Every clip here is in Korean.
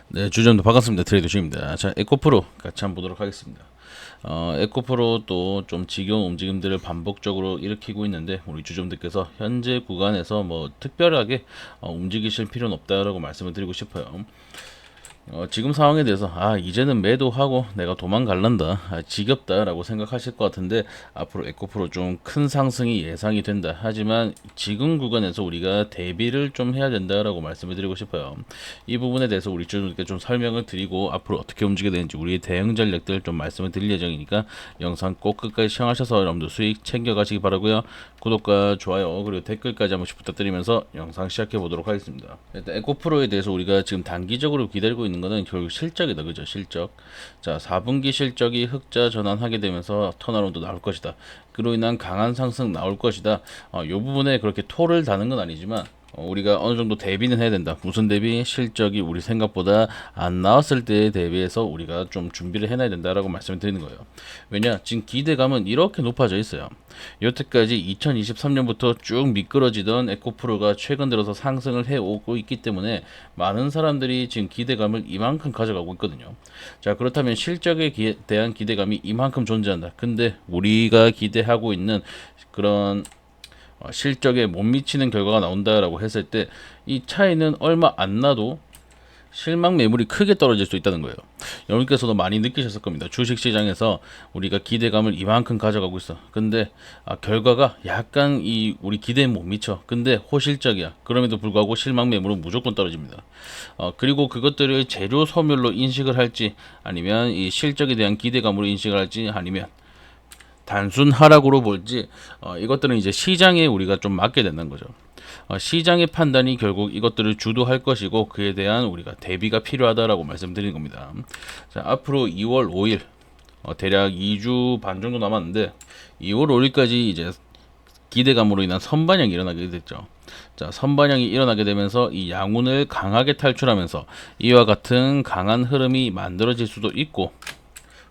네, 주점도 반갑습니다. 트레이더 주입니다. 자, 에코프로 같이 한번 보도록 하겠습니다. 에코프로도 좀 지겨운 움직임들을 반복적으로 일으키고 있는데 우리 주점들께서 현재 구간에서 뭐 특별하게 움직이실 필요는 없다라고 말씀을 드리고 싶어요. 지금 상황에 대해서 이제는 매도하고 내가 도망갈란다, 지겹다라고 생각하실 것 같은데 앞으로 에코프로 좀 큰 상승이 예상이 된다. 하지만 지금 구간에서 우리가 대비를 좀 해야 된다라고 말씀을 드리고 싶어요. 이 부분에 대해서 우리 주주님께 좀 설명을 드리고 앞으로 어떻게 움직여야 되는지 우리의 대응 전략들 좀 말씀을 드릴 예정이니까 영상 꼭 끝까지 시청하셔서 여러분들 수익 챙겨가시기 바라고요. 구독과 좋아요 그리고 댓글까지 한 번씩 부탁드리면서 영상 시작해 보도록 하겠습니다. 일단 에코프로에 대해서 우리가 지금 단기적으로 기다리고 있는 거는 결국 실적이다, 그죠? 실적. 자, 4분기 실적이 흑자 전환하게 되면서 턴어라운드 나올 것이다. 그로 인한 강한 상승 나올 것이다. 이 부분에 그렇게 토를 다는 건 아니지만 우리가 어느 정도 대비는 해야 된다. 무슨 대비? 실적이 우리 생각보다 안 나왔을 때에 대비해서 우리가 좀 준비를 해놔야 된다라고 말씀을 드리는 거예요. 왜냐? 지금 기대감은 이렇게 높아져 있어요. 여태까지 2023년부터 쭉 미끄러지던 에코프로가 최근 들어서 상승을 해오고 있기 때문에 많은 사람들이 지금 기대감을 이만큼 가져가고 있거든요. 자, 그렇다면 실적에 대한 기대감이 이만큼 존재한다. 근데 우리가 기대하고 있는 그런 실적에 못 미치는 결과가 나온다라고 했을 때 이 차이는 얼마 안 나도 실망 매물이 크게 떨어질 수 있다는 거예요. 여러분께서도 많이 느끼셨을 겁니다. 주식시장에서 우리가 기대감을 이만큼 가져가고 있어. 근데 결과가 약간 우리 기대에 못 미쳐. 근데 호실적이야. 그럼에도 불구하고 실망 매물은 무조건 떨어집니다. 그리고 그것들을 재료 소멸로 인식을 할지 아니면 이 실적에 대한 기대감으로 인식을 할지 아니면 단순 하락으로 볼지 이것들은 이제 시장에 우리가 좀 맡게 된다는 거죠. 시장의 판단이 결국 이것들을 주도할 것이고 그에 대한 우리가 대비가 필요하다라고 말씀드리는 겁니다. 자, 앞으로 2월 5일 대략 2주 반 정도 남았는데 2월 5일까지 이제 기대감으로 인한 선반영이 일어나게 됐죠. 자, 선반영이 일어나게 되면서 이 양운을 강하게 탈출하면서 이와 같은 강한 흐름이 만들어질 수도 있고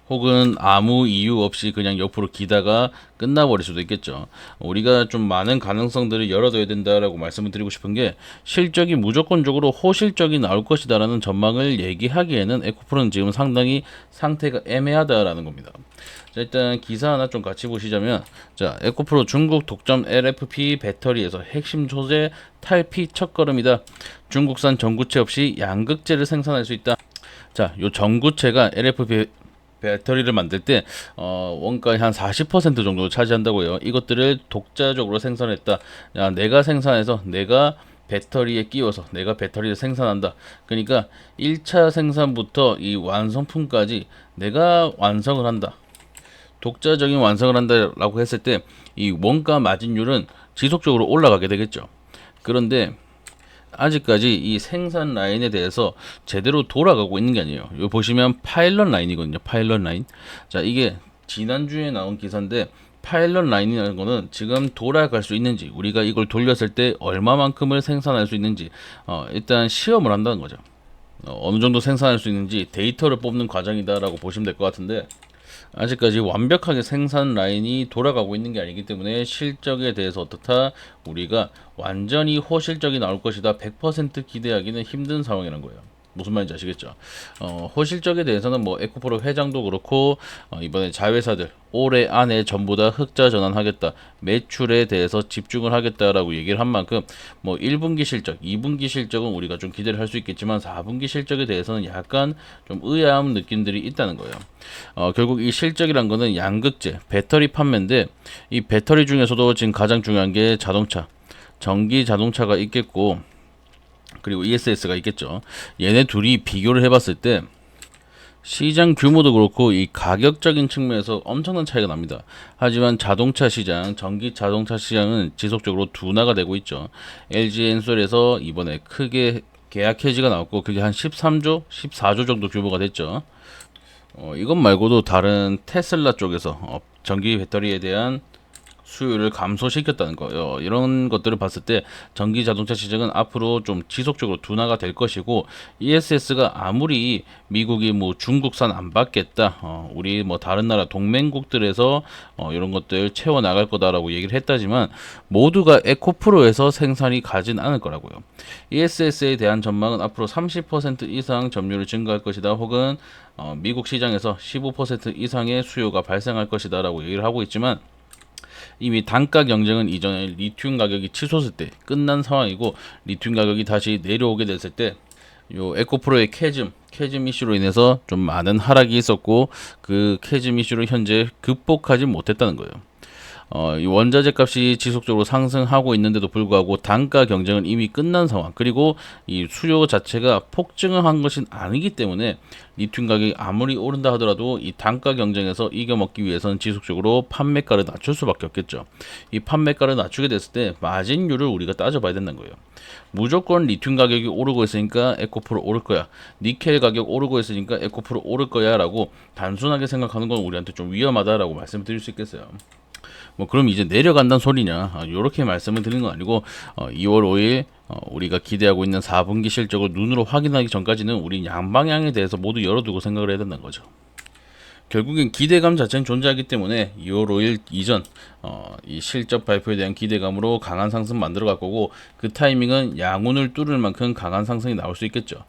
혹은 아무 이유 없이 그냥 옆으로 기다가 끝나버릴 수도 있겠죠. 우리가 좀 많은 가능성들을 열어둬야 된다라고 말씀을 드리고 싶은 게 실적이 무조건적으로 호실적이 나올 것이다라는 전망을 얘기하기에는 에코프로는 지금 상당히 상태가 애매하다라는 겁니다. 자, 일단 기사 하나 좀 같이 보시자면 자, 에코프로 중국 독점 LFP 배터리에서 핵심 소재 탈피 첫걸음이다. 중국산 전구체 없이 양극재를 생산할 수 있다. 자, 요 전구체가 LFP 배터리를 만들 때 원가의 한 40% 정도 차지한다고요. 이것들을 독자적으로 생산했다. 야, 내가 생산해서 내가 배터리에 끼워서 내가 배터리를 생산한다. 그러니까 1차 생산부터 이 완성품까지 내가 완성을 한다. 독자적인 완성을 한다라고 했을 때 이 원가 마진율은 지속적으로 올라가게 되겠죠. 그런데 아직까지 이 생산 라인에 대해서 제대로 돌아가고 있는 게 아니에요. 여기 보시면 파일럿 라인이거든요. 파일럿 라인. 자, 이게 지난주에 나온 기사인데 파일럿 라인이라는 거는 지금 돌아갈 수 있는지 우리가 이걸 돌렸을 때 얼마만큼을 생산할 수 있는지 일단 시험을 한다는 거죠. 어느 정도 생산할 수 있는지 데이터를 뽑는 과정이다라고 보시면 될 것 같은데 아직까지 완벽하게 생산 라인이 돌아가고 있는 게 아니기 때문에 실적에 대해서 어떻다 우리가 완전히 호실적이 나올 것이다 100% 기대하기는 힘든 상황이라는 거예요. 무슨 말인지 아시겠죠? 호실적에 대해서는 뭐 에코프로 회장도 그렇고 이번에 자회사들 올해 안에 전부 다 흑자 전환하겠다, 매출에 대해서 집중을 하겠다라고 얘기를 한 만큼 뭐 1분기 실적, 2분기 실적은 우리가 좀 기대를 할 수 있겠지만 4분기 실적에 대해서는 약간 좀 의아한 느낌들이 있다는 거예요. 결국 이 실적이란 거는 양극재, 배터리 판매인데 이 배터리 중에서도 지금 가장 중요한 게 자동차, 전기 자동차가 있겠고 그리고 ESS가 있겠죠. 얘네 둘이 비교를 해봤을 때 시장 규모도 그렇고 이 가격적인 측면에서 엄청난 차이가 납니다. 하지만 자동차 시장, 전기 자동차 시장은 지속적으로 둔화가 되고 있죠. LG 엔솔에서 이번에 크게 계약 해지가 나왔고 그게 한 13조, 14조 정도 규모가 됐죠. 이것 말고도 다른 테슬라 쪽에서 전기 배터리에 대한 수요를 감소시켰다는 거예요. 이런 것들을 봤을 때 전기 자동차 시장은 앞으로 좀 지속적으로 둔화가 될 것이고, ESS가 아무리 미국이 뭐 중국산 안 받겠다, 우리 뭐 다른 나라 동맹국들에서 이런 것들 채워 나갈 거다라고 얘기를 했다지만 모두가 에코프로에서 생산이 가진 않을 거라고요. ESS에 대한 전망은 앞으로 30% 이상 점유율이 증가할 것이다, 혹은 미국 시장에서 15% 이상의 수요가 발생할 것이다라고 얘기를 하고 있지만, 이미 단가 경쟁은 이전에 리튬 가격이 치솟을 때 끝난 상황이고, 리튬 가격이 다시 내려오게 됐을 때 요 에코프로의 캐즘 이슈로 인해서 좀 많은 하락이 있었고, 그 캐즘 이슈를 현재 극복하지 못했다는 거예요. 이 원자재 값이 지속적으로 상승하고 있는데도 불구하고 단가 경쟁은 이미 끝난 상황, 그리고 이 수요 자체가 폭증을 한 것은 아니기 때문에 리튬 가격이 아무리 오른다 하더라도 이 단가 경쟁에서 이겨먹기 위해서는 지속적으로 판매가를 낮출 수밖에 없겠죠. 이 판매가를 낮추게 됐을 때 마진율을 우리가 따져봐야 된다는 거예요. 무조건 리튬 가격이 오르고 있으니까 에코프로 오를 거야, 니켈 가격 오르고 있으니까 에코프로 오를 거야 라고 단순하게 생각하는 건 우리한테 좀 위험하다라고 말씀드릴 수 있겠어요. 뭐 그럼 이제 내려간다는 소리냐, 이렇게 말씀을 드리는 건 아니고, 2월 5일 우리가 기대하고 있는 4분기 실적을 눈으로 확인하기 전까지는 우리 양방향에 대해서 모두 열어두고 생각을 해야 된다는 거죠. 결국엔 기대감 자체는 존재하기 때문에 2월 5일 이전 이 실적 발표에 대한 기대감으로 강한 상승 만들어 갈 거고, 그 타이밍은 양운을 뚫을 만큼 강한 상승이 나올 수 있겠죠.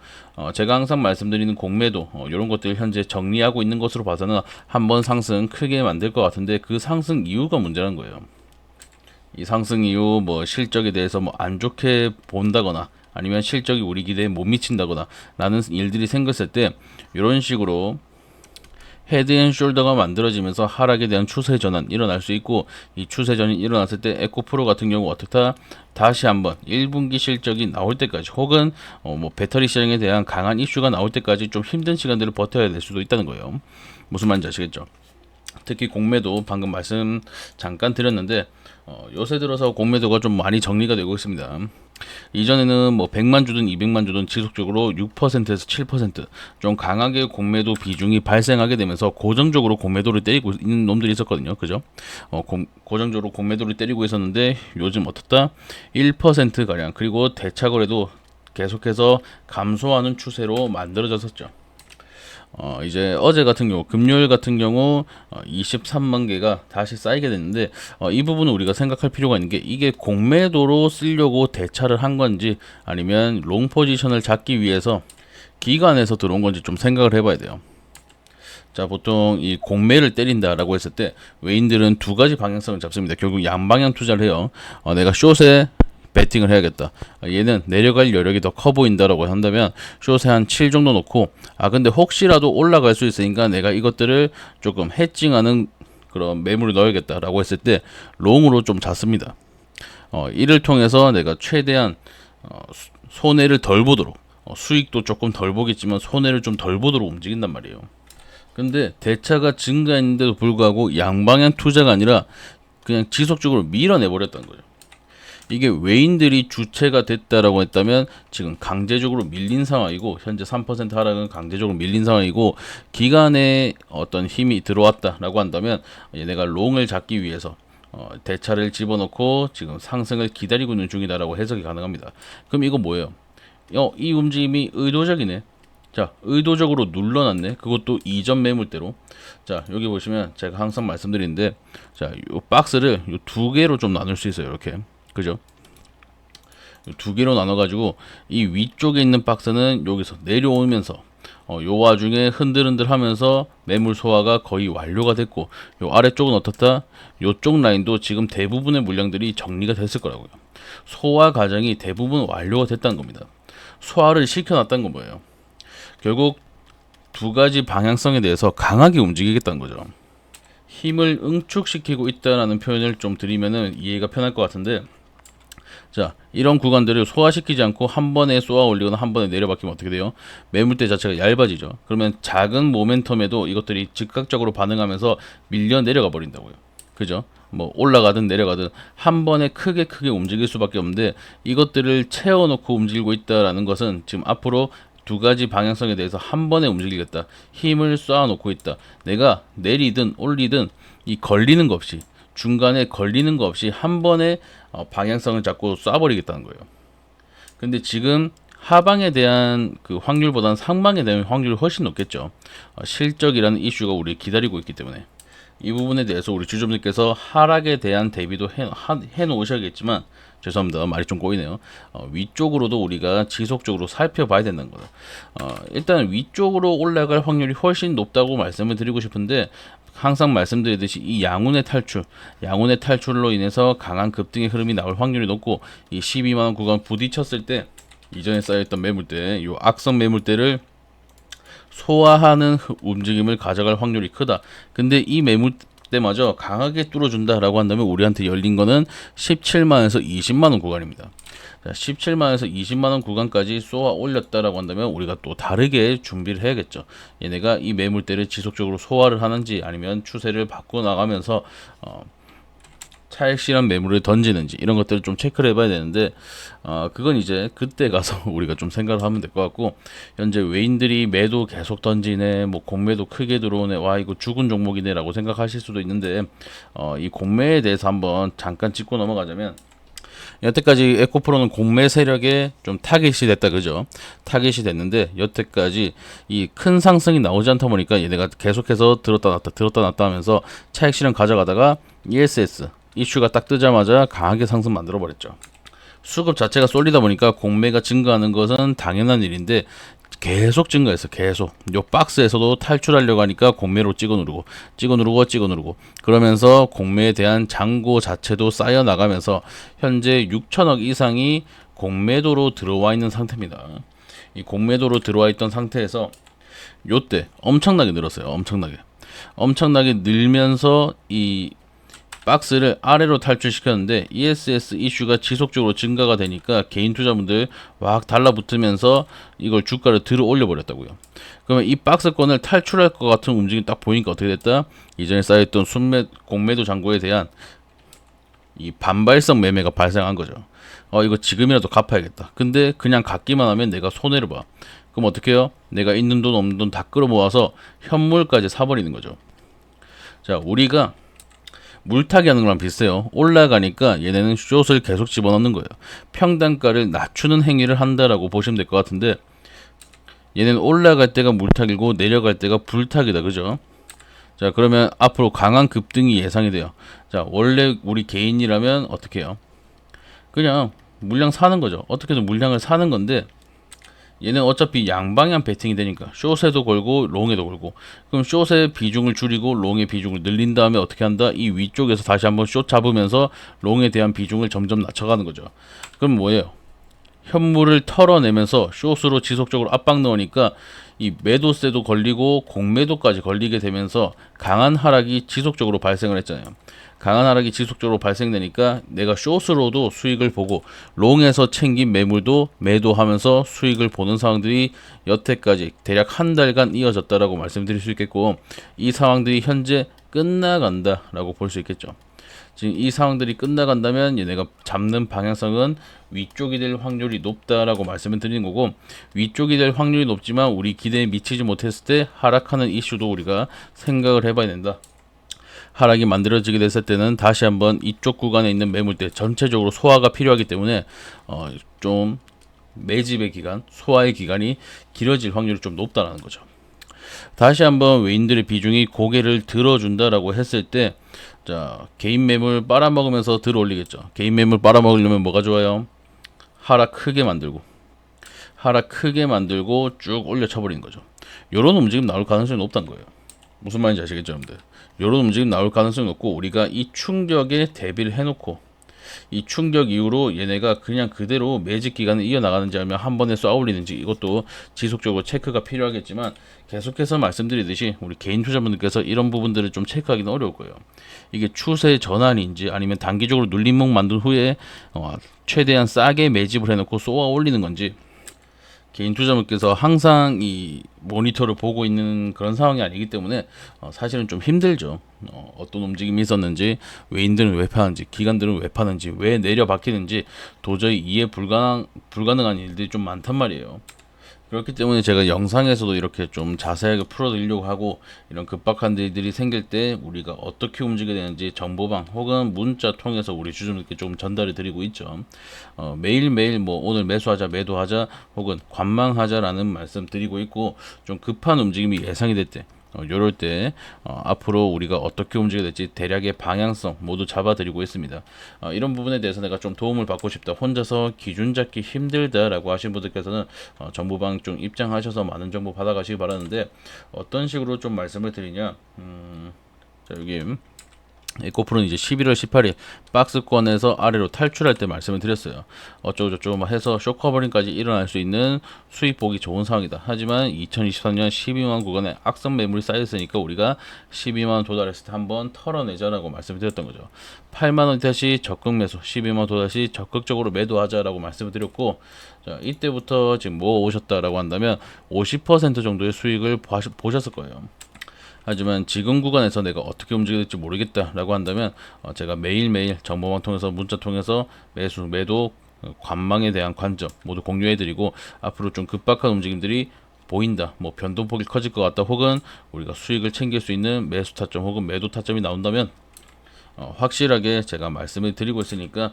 제가 항상 말씀드리는 공매도 이런 것들 현재 정리하고 있는 것으로 봐서는 한번 상승 크게 만들 것 같은데, 그 상승 이유가 문제라는 거예요. 이 상승 이후 뭐 실적에 대해서 뭐 안 좋게 본다거나, 아니면 실적이 우리 기대에 못 미친다거나 라는 일들이 생겼을 때, 이런 식으로 헤드앤숄더가 만들어지면서 하락에 대한 추세 전환 일어날 수 있고, 이 추세 전환이 일어났을 때 에코프로 같은 경우 어떻다, 다시 한번 1분기 실적이 나올 때까지, 혹은 뭐 배터리 시장에 대한 강한 이슈가 나올 때까지 좀 힘든 시간들을 버텨야 될 수도 있다는 거예요. 무슨 말인지 아시겠죠? 특히 공매도 방금 말씀 잠깐 드렸는데, 요새 들어서 공매도가 좀 많이 정리가 되고 있습니다. 이전에는 뭐 100만 주든 200만 주든 지속적으로 6%에서 7% 좀 강하게 공매도 비중이 발생하게 되면서 고정적으로 공매도를 때리고 있는 놈들이 있었거든요. 그죠? 고정적으로 공매도를 때리고 있었는데, 요즘 어떻다? 1% 가량, 그리고 대차거래도 계속해서 감소하는 추세로 만들어졌었죠. 이제 어제 같은 경우, 금요일 같은 경우 23만 개가 다시 쌓이게 됐는데, 이 부분은 우리가 생각할 필요가 있는 게, 이게 공매도로 쓰려고 대차를 한 건지, 아니면 롱 포지션을 잡기 위해서 기관에서 들어온 건지 좀 생각을 해봐야 돼요. 자, 보통 이 공매를 때린다라고 했을 때 외인들은 두 가지 방향성을 잡습니다. 결국 양방향 투자를 해요. 내가 숏에 배팅을 해야겠다, 얘는 내려갈 여력이 더 커 보인다라고 한다면 숏에 한 7 정도 놓고, 근데 혹시라도 올라갈 수 있으니까 내가 이것들을 조금 해칭하는 그런 매물을 넣어야겠다라고 했을 때 롱으로 좀 잡습니다. 이를 통해서 내가 최대한 손해를 덜 보도록, 수익도 조금 덜 보겠지만 손해를 좀 덜 보도록 움직인단 말이에요. 근데 대차가 증가했는데도 불구하고 양방향 투자가 아니라 그냥 지속적으로 밀어내버렸다는 거죠. 이게 외인들이 주체가 됐다라고 했다면 지금 강제적으로 밀린 상황이고, 현재 3% 하락은 강제적으로 밀린 상황이고, 기간에 어떤 힘이 들어왔다라고 한다면 얘네가 롱을 잡기 위해서 대차를 집어넣고 지금 상승을 기다리고 있는 중이다라고 해석이 가능합니다. 그럼 이거 뭐예요? 이 움직임이 의도적이네. 자, 의도적으로 눌러놨네. 그것도 이전 매물대로. 자, 여기 보시면 제가 항상 말씀드리는데, 자, 요 박스를 요 두 개로 좀 나눌 수 있어요. 이렇게. 그죠? 두 개로 나눠가지고 이 위쪽에 있는 박스는 여기서 내려오면서 요 와중에 흔들흔들 하면서 매물 소화가 거의 완료가 됐고, 요 아래쪽은 어떻다? 요쪽 라인도 지금 대부분의 물량들이 정리가 됐을 거라고요. 소화 과정이 대부분 완료가 됐다는 겁니다. 소화를 시켜놨다는 건 뭐예요? 결국 두 가지 방향성에 대해서 강하게 움직이겠다는 거죠. 힘을 응축시키고 있다라는 표현을 좀 드리면은 이해가 편할 것 같은데, 자, 이런 구간들을 소화시키지 않고 한 번에 쏘아 올리거나 한 번에 내려박히면 어떻게 돼요? 매물대 자체가 얇아지죠. 그러면 작은 모멘텀에도 이것들이 즉각적으로 반응하면서 밀려 내려가 버린다고요. 그죠? 뭐 올라가든 내려가든 한 번에 크게 움직일 수밖에 없는데, 이것들을 채워놓고 움직이고 있다라는 것은 지금 앞으로 두 가지 방향성에 대해서 한 번에 움직이겠다, 힘을 쏴놓고 있다, 내가 내리든 올리든 이 걸리는 거 없이 중간에 걸리는 거 없이 한 번에 방향성을 잡고 쏴버리겠다는 거예요. 근데 지금 하방에 대한 그 확률보다는 상방에 대한 확률이 훨씬 높겠죠. 실적이라는 이슈가 우리 기다리고 있기 때문에 이 부분에 대해서 우리 주주분들께서 하락에 대한 대비도 해 놓으셔야겠지만, 죄송합니다, 말이 좀 꼬이네요. 위쪽으로도 우리가 지속적으로 살펴봐야 된다는 거죠. 일단 위쪽으로 올라갈 확률이 훨씬 높다고 말씀을 드리고 싶은데, 항상 말씀드리듯이 이 양운의 탈출로 인해서 강한 급등의 흐름이 나올 확률이 높고, 이 12만원 구간 부딪혔을 때 이전에 쌓여있던 매물대, 이 악성 매물대를 소화하는 움직임을 가져갈 확률이 크다. 근데 이 매물대마저 강하게 뚫어준다라고 한다면 우리한테 열린 거는 17만원에서 20만원 구간입니다. 자, 17만원에서 20만원 구간까지 쏘아 올렸다라고 한다면 우리가 또 다르게 준비를 해야겠죠. 얘네가 이 매물대를 지속적으로 소화를 하는지, 아니면 추세를 바꿔 나가면서 차익실현 매물을 던지는지, 이런 것들을 좀 체크를 해봐야 되는데, 그건 이제 그때 가서 우리가 좀 생각을 하면 될 것 같고, 현재 외인들이 매도 계속 던지네, 뭐 공매도 크게 들어오네, 와 이거 죽은 종목이네 라고 생각하실 수도 있는데, 이 공매에 대해서 한번 잠깐 짚고 넘어가자면, 여태까지 에코프로는 공매 세력에 좀 타겟이 됐다, 그죠? 타겟이 됐는데, 여태까지 이 큰 상승이 나오지 않다 보니까 얘네가 계속해서 들었다 놨다 하면서 차익 실현 가져가다가 ESS 이슈가 딱 뜨자마자 강하게 상승 만들어 버렸죠. 수급 자체가 쏠리다 보니까 공매가 증가하는 것은 당연한 일인데, 계속 증가했어. 계속 요 박스에서도 탈출하려고 하니까 공매로 찍어 누르고 그러면서 공매에 대한 잔고 자체도 쌓여 나가면서 현재 6천억 이상이 공매도로 들어와 있는 상태입니다. 이 공매도로 들어와 있던 상태에서 요때 엄청나게 늘었어요. 엄청나게 늘면서 이 박스를 아래로 탈출시켰는데, ESS 이슈가 지속적으로 증가가 되니까 개인 투자분들 막 달라붙으면서 이걸 주가를 들어 올려 버렸다고요. 그러면 이 박스권을 탈출할 것 같은 움직임이 딱 보니까 어떻게 됐다? 이전에 쌓였던 공매도 잔고에 대한 이 반발성 매매가 발생한 거죠. 이거 지금이라도 갚아야겠다. 근데 그냥 갚기만 하면 내가 손해를 봐. 그럼 어떻게 해요? 내가 있는 돈 없는 돈 다 끌어모아서 현물까지 사버리는 거죠. 자, 우리가 물타기 하는 거랑 비슷해요. 올라가니까 얘네는 숏을 계속 집어넣는 거예요. 평단가를 낮추는 행위를 한다라고 보시면 될 것 같은데, 얘네는 올라갈 때가 물타기고 내려갈 때가 불타기다, 그죠? 자, 그러면 앞으로 강한 급등이 예상이 돼요. 자, 원래 우리 개인이라면 어떻게 해요? 그냥 물량 사는 거죠. 어떻게든 물량을 사는 건데, 얘는 어차피 양방향 베팅이 되니까 숏에도 걸고 롱에도 걸고, 그럼 숏의 비중을 줄이고 롱의 비중을 늘린 다음에 어떻게 한다? 이 위쪽에서 다시 한번 숏 잡으면서 롱에 대한 비중을 점점 낮춰가는 거죠. 그럼 뭐예요? 현물을 털어내면서 숏으로 지속적으로 압박 넣으니까 이 매도세도 걸리고 공매도까지 걸리게 되면서 강한 하락이 지속적으로 발생을 했잖아요. 강한 하락이 지속적으로 발생되니까 내가 숏으로도 수익을 보고 롱에서 챙긴 매물도 매도하면서 수익을 보는 상황들이 여태까지 대략 한 달간 이어졌다라고 말씀드릴 수 있겠고, 이 상황들이 현재 끝나간다라고 볼 수 있겠죠. 지금 이 상황들이 끝나간다면 얘네가 잡는 방향성은 위쪽이 될 확률이 높다라고 말씀을 드리는 거고, 위쪽이 될 확률이 높지만 우리 기대에 미치지 못했을 때 하락하는 이슈도 우리가 생각을 해봐야 된다. 하락이 만들어지게 됐을 때는 다시 한번 이쪽 구간에 있는 매물대 전체적으로 소화가 필요하기 때문에 좀 매집의 기간, 소화의 기간이 길어질 확률이 좀 높다는 거죠. 다시 한번 외인들의 비중이 고개를 들어준다라고 했을 때, 자, 개인 매물 빨아먹으면서 들어 올리겠죠. 개인 매물 빨아먹으려면 뭐가 좋아요? 하락 크게 만들고 쭉 올려쳐버리는 거죠. 요런 움직임 나올 가능성이 높다는 거예요. 무슨 말인지 아시겠죠, 여러분들? 요런 움직임 나올 가능성이 높고, 우리가 이 충격에 대비를 해놓고 이 충격 이후로 얘네가 그냥 그대로 매집 기간을 이어나가는지, 아니면 한 번에 쏘아 올리는지, 이것도 지속적으로 체크가 필요하겠지만, 계속해서 말씀드리듯이 우리 개인 투자분들께서 이런 부분들을 좀 체크하기는 어려울 거예요. 이게 추세 전환인지 아니면 단기적으로 눌림목 만든 후에 최대한 싸게 매집을 해놓고 쏘아 올리는 건지, 개인 투자분께서 항상 이 모니터를 보고 있는 그런 상황이 아니기 때문에 사실은 좀 힘들죠. 어떤 움직임이 있었는지, 외인들은 왜 파는지, 기관들은 왜 파는지, 왜 내려 박히는지 도저히 이해 불가능한 일들이 좀 많단 말이에요. 그렇기 때문에 제가 영상에서도 이렇게 좀 자세하게 풀어드리려고 하고, 이런 급박한 일들이 생길 때 우리가 어떻게 움직여야 되는지 정보방 혹은 문자 통해서 우리 주주님께 좀 전달해 드리고 있죠. 매일매일 뭐 오늘 매수하자, 매도하자 혹은 관망하자라는 말씀 드리고 있고, 좀 급한 움직임이 예상이 될 때, 요럴 때 앞으로 우리가 어떻게 움직여야 될지 대략의 방향성 모두 잡아드리고 있습니다. 이런 부분에 대해서 내가 좀 도움을 받고 싶다, 혼자서 기준 잡기 힘들다라고 하신 분들께서는 정보방 좀 입장하셔서 많은 정보 받아가시기 바라는데, 어떤 식으로 좀 말씀을 드리냐, 자 여기 에코프로는 이제 11월 18일 박스권에서 아래로 탈출할 때 말씀을 드렸어요. 어쩌고저쩌고 해서 쇼커버링까지 일어날 수 있는 수익 보기 좋은 상황이다. 하지만 2023년 12만 구간에 악성 매물이 쌓였으니까 우리가 12만원 도달했을 때 한번 털어내자라고 말씀을 드렸던 거죠. 8만원 다시 적극 매수, 12만원 도달시 적극적으로 매도하자라고 말씀을 드렸고, 자 이때부터 지금 뭐 오셨다라고 한다면 50% 정도의 수익을 보셨을 거예요. 하지만 지금 구간에서 내가 어떻게 움직여야 될지 모르겠다라고 한다면 제가 매일매일 정보망 통해서 문자 통해서 매수, 매도, 관망에 대한 관점 모두 공유해드리고, 앞으로 좀 급박한 움직임들이 보인다, 뭐 변동폭이 커질 것 같다, 혹은 우리가 수익을 챙길 수 있는 매수 타점 혹은 매도 타점이 나온다면 확실하게 제가 말씀을 드리고 있으니까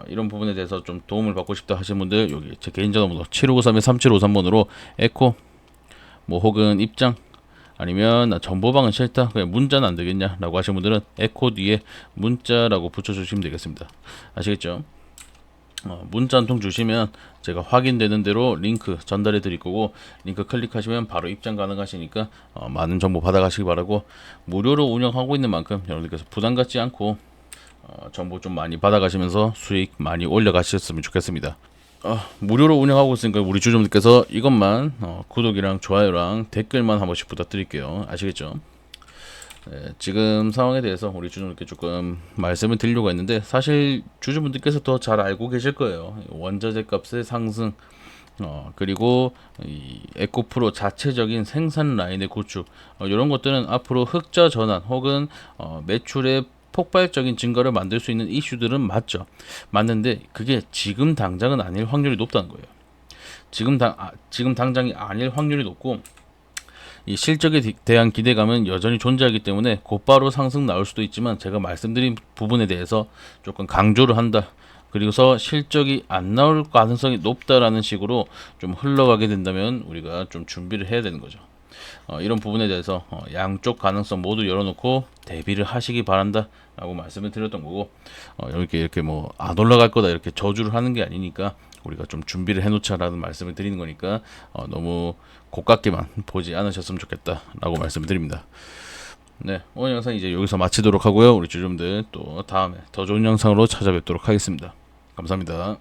이런 부분에 대해서 좀 도움을 받고 싶다 하시는 분들, 여기 제 개인 전화번호 7593-3753번으로 에코 뭐 혹은 입장, 아니면 나 정보방은 싫다, 그냥 문자는 안 되겠냐 라고 하시는 분들은 에코 뒤에 문자라고 붙여주시면 되겠습니다. 아시겠죠? 문자 한 통 주시면 제가 확인되는 대로 링크 전달해 드릴 거고, 링크 클릭하시면 바로 입장 가능하시니까 많은 정보 받아가시기 바라고, 무료로 운영하고 있는 만큼 여러분들께서 부담 갖지 않고 정보 좀 많이 받아가시면서 수익 많이 올려가셨으면 좋겠습니다. 무료로 운영하고 있으니까 우리 주주분들께서 이것만 구독이랑 좋아요랑 댓글만 한 번씩 부탁드릴게요. 아시겠죠? 네, 지금 상황에 대해서 우리 주주분들께 조금 말씀을 드리려고 했는데, 사실 주주분들께서 더 잘 알고 계실 거예요. 원자재 값의 상승, 그리고 이 에코프로 자체적인 생산 라인의 구축, 이런 것들은 앞으로 흑자 전환 혹은 매출의 폭발적인 증가를 만들 수 있는 이슈들은 맞는데 그게 지금 당장은 아닐 확률이 높다는 거예요. 지금 당장이 아닐 확률이 높고, 이 실적에 대한 기대감은 여전히 존재하기 때문에 곧바로 상승 나올 수도 있지만, 제가 말씀드린 부분에 대해서 조금 강조를 한다, 그리고서 실적이 안 나올 가능성이 높다라는 식으로 좀 흘러가게 된다면 우리가 좀 준비를 해야 되는 거죠. 이런 부분에 대해서 양쪽 가능성 모두 열어놓고 대비를 하시기 바란다 라고 말씀을 드렸던 거고, 이렇게 뭐 안 올라갈 거다 이렇게 저주를 하는 게 아니니까 우리가 좀 준비를 해놓자라는 말씀을 드리는 거니까 너무 고깝게만 보지 않으셨으면 좋겠다 라고 말씀을 드립니다. 네, 오늘 영상 이제 여기서 마치도록 하고요. 우리 주주분들 또 다음에 더 좋은 영상으로 찾아뵙도록 하겠습니다. 감사합니다.